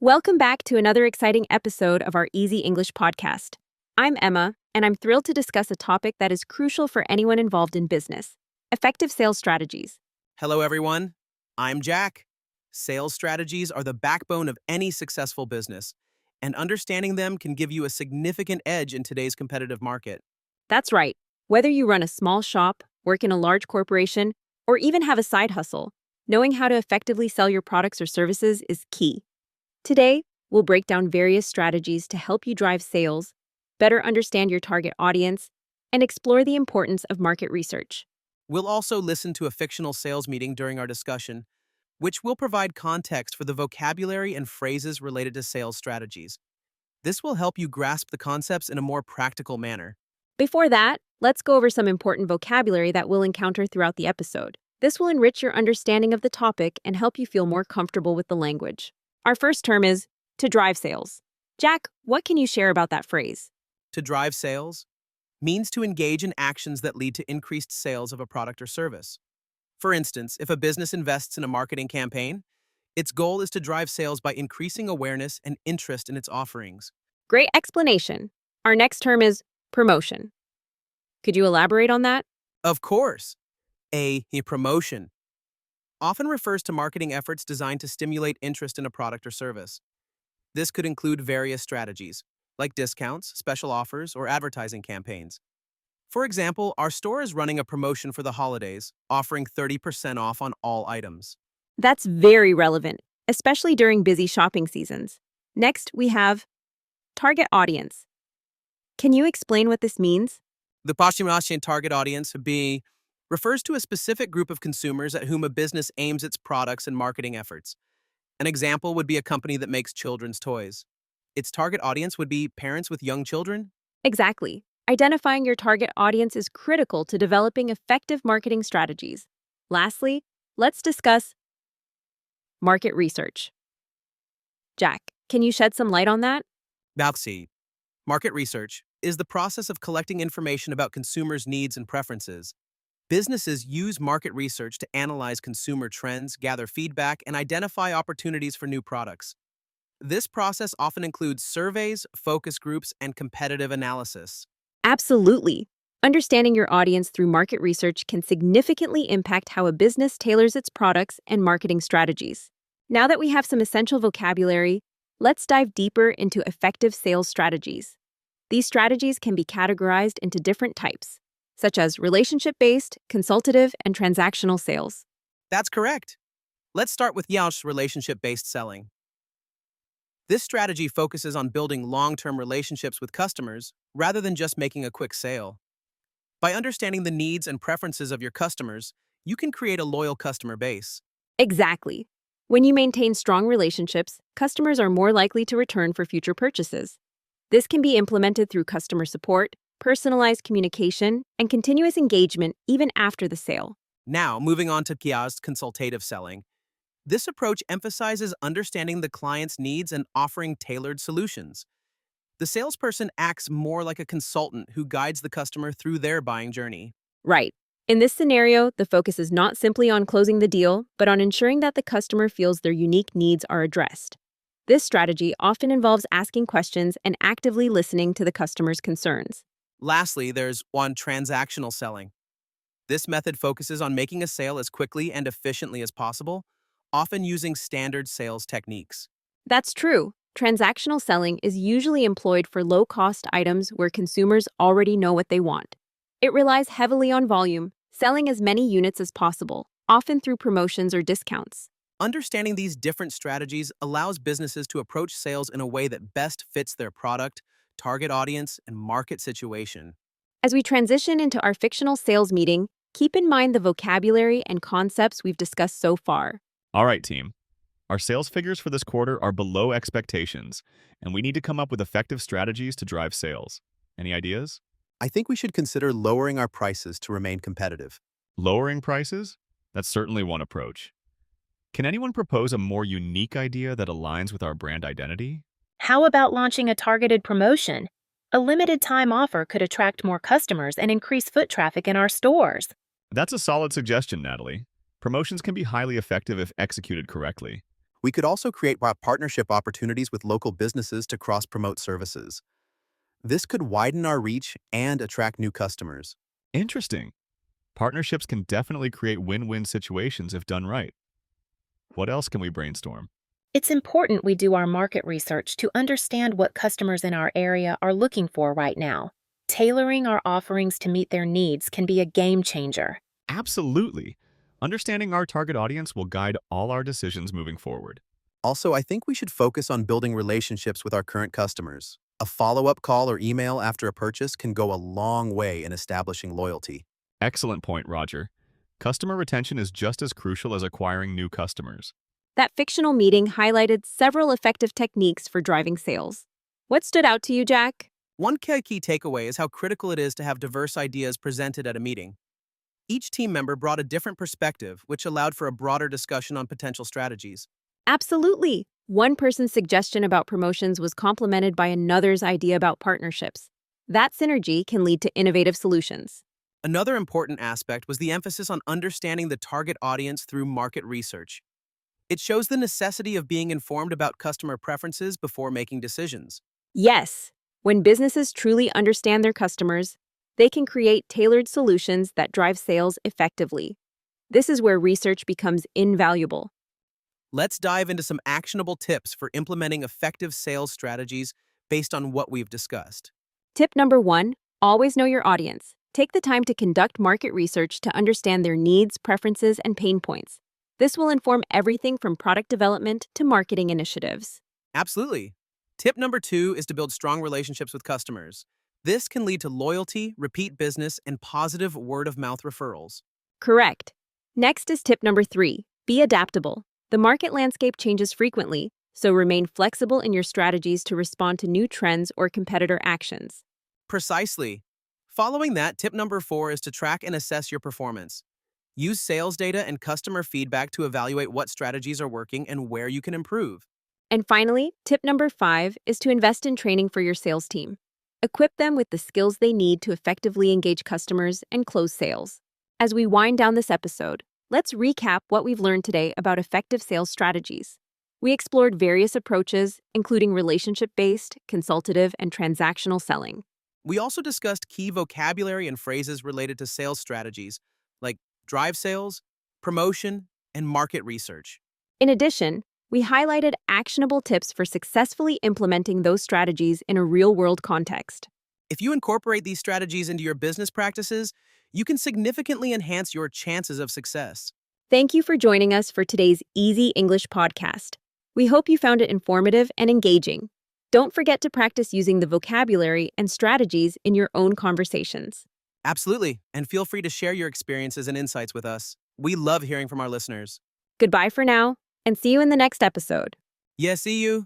Welcome back to another exciting episode of our Easy English podcast. I'm Emma, and I'm thrilled to discuss a topic that is crucial for anyone involved in business: effective sales strategies. Hello, everyone. I'm Jack. Sales strategies are the backbone of any successful business, and understanding them can give you a significant edge in today's competitive market. That's right. Whether you run a small shop, work in a large corporation, or even have a side hustle, knowing how to effectively sell your products or services is key. Today, we'll break down various strategies to help you drive sales, better understand your target audience, and explore the importance of market research. We'll also listen to a fictional sales meeting during our discussion, which will provide context for the vocabulary and phrases related to sales strategies. This will help you grasp the concepts in a more practical manner. Before that, let's go over some important vocabulary that we'll encounter throughout the episode. This will enrich your understanding of the topic and help you feel more comfortable with the language. Our first term is to drive sales. Jack, what can you share about that phrase? To drive sales means to engage in actions that lead to increased sales of a product or service. For instance, if a business invests in a marketing campaign, its goal is to drive sales by increasing awareness and interest in its offerings. Great explanation. Our next term is promotion. Could you elaborate on that? Of course, a promotion often refers to marketing efforts designed to stimulate interest in a product or service. This could include various strategies, like discounts, special offers, or advertising campaigns. For example, our store is running a promotion for the holidays, offering 30% off on all items. That's very relevant, especially during busy shopping seasons. Next, we have target audience. Can you explain what this means? The Pashimasian target audience refers to a specific group of consumers at whom a business aims its products and marketing efforts. An example would be a company that makes children's toys. Its target audience would be parents with young children. Exactly. Identifying your target audience is critical to developing effective marketing strategies. Lastly, let's discuss market research. Jack, can you shed some light on that? Balxi. Market research is the process of collecting information about consumers' needs and preferences. Businesses use market research to analyze consumer trends, gather feedback, and identify opportunities for new products. This process often includes surveys, focus groups, and competitive analysis. Absolutely. Understanding your audience through market research can significantly impact how a business tailors its products and marketing strategies. Now that we have some essential vocabulary, let's dive deeper into effective sales strategies. These strategies can be categorized into different types, such as relationship-based, consultative, and transactional sales. That's correct. Let's start with IELTS relationship-based selling. This strategy focuses on building long-term relationships with customers rather than just making a quick sale. By understanding the needs and preferences of your customers, you can create a loyal customer base. Exactly. When you maintain strong relationships, customers are more likely to return for future purchases. This can be implemented through customer support, personalized communication, and continuous engagement even after the sale. Now, moving on to IELTS consultative selling. This approach emphasizes understanding the client's needs and offering tailored solutions. The salesperson acts more like a consultant who guides the customer through their buying journey. Right. In this scenario, the focus is not simply on closing the deal, but on ensuring that the customer feels their unique needs are addressed. This strategy often involves asking questions and actively listening to the customer's concerns. Lastly, there's transactional selling. This method focuses on making a sale as quickly and efficiently as possible, often using standard sales techniques. That's true. Transactional selling is usually employed for low-cost items where consumers already know what they want. It relies heavily on volume, selling as many units as possible, often through promotions or discounts. Understanding these different strategies allows businesses to approach sales in a way that best fits their product, target audience, and market situation. As we transition into our fictional sales meeting, keep in mind the vocabulary and concepts we've discussed so far. All right, team. Our sales figures for this quarter are below expectations, and we need to come up with effective strategies to drive sales. Any ideas? I think we should consider lowering our prices to remain competitive. Lowering prices? That's certainly one approach. Can anyone propose a more unique idea that aligns with our brand identity? How about launching a targeted promotion? A limited time offer could attract more customers and increase foot traffic in our stores. That's a solid suggestion, Natalie. Promotions can be highly effective if executed correctly. We could also create partnership opportunities with local businesses to cross-promote services. This could widen our reach and attract new customers. Interesting. Partnerships can definitely create win-win situations if done right. What else can we brainstorm? It's important we do our market research to understand what customers in our area are looking for right now. Tailoring our offerings to meet their needs can be a game changer. Absolutely. Understanding our target audience will guide all our decisions moving forward. Also, I think we should focus on building relationships with our current customers. A follow-up call or email after a purchase can go a long way in establishing loyalty. Excellent point, Roger. Customer retention is just as crucial as acquiring new customers. That fictional meeting highlighted several effective techniques for driving sales. What stood out to you, Jack? One key takeaway is how critical it is to have diverse ideas presented at a meeting. Each team member brought a different perspective, which allowed for a broader discussion on potential strategies. Absolutely. One person's suggestion about promotions was complemented by another's idea about partnerships. That synergy can lead to innovative solutions. Another important aspect was the emphasis on understanding the target audience through market research. It shows the necessity of being informed about customer preferences before making decisions. Yes, when businesses truly understand their customers, they can create tailored solutions that drive sales effectively. This is where research becomes invaluable. Let's dive into some actionable tips for implementing effective sales strategies based on what we've discussed. Tip number 1, always know your audience. Take the time to conduct market research to understand their needs, preferences, and pain points. This will inform everything from product development to marketing initiatives. Absolutely. Tip number 2 is to build strong relationships with customers. This can lead to loyalty, repeat business, and positive word-of-mouth referrals. Correct. Next is tip number 3, be adaptable. The market landscape changes frequently, so remain flexible in your strategies to respond to new trends or competitor actions. Precisely. Following that, tip number 4 is to track and assess your performance. Use sales data and customer feedback to evaluate what strategies are working and where you can improve. And finally, tip number 5 is to invest in training for your sales team. Equip them with the skills they need to effectively engage customers and close sales. As we wind down this episode, let's recap what we've learned today about effective sales strategies. We explored various approaches, including relationship-based, consultative, and transactional selling. We also discussed key vocabulary and phrases related to sales strategies, like drive sales, promotion, and market research. In addition, we highlighted actionable tips for successfully implementing those strategies in a real-world context. If you incorporate these strategies into your business practices, you can significantly enhance your chances of success. Thank you for joining us for today's Easy English podcast. We hope you found it informative and engaging. Don't forget to practice using the vocabulary and strategies in your own conversations. Absolutely, and feel free to share your experiences and insights with us. We love hearing from our listeners. Goodbye for now, and see you in the next episode. Yeah, see you.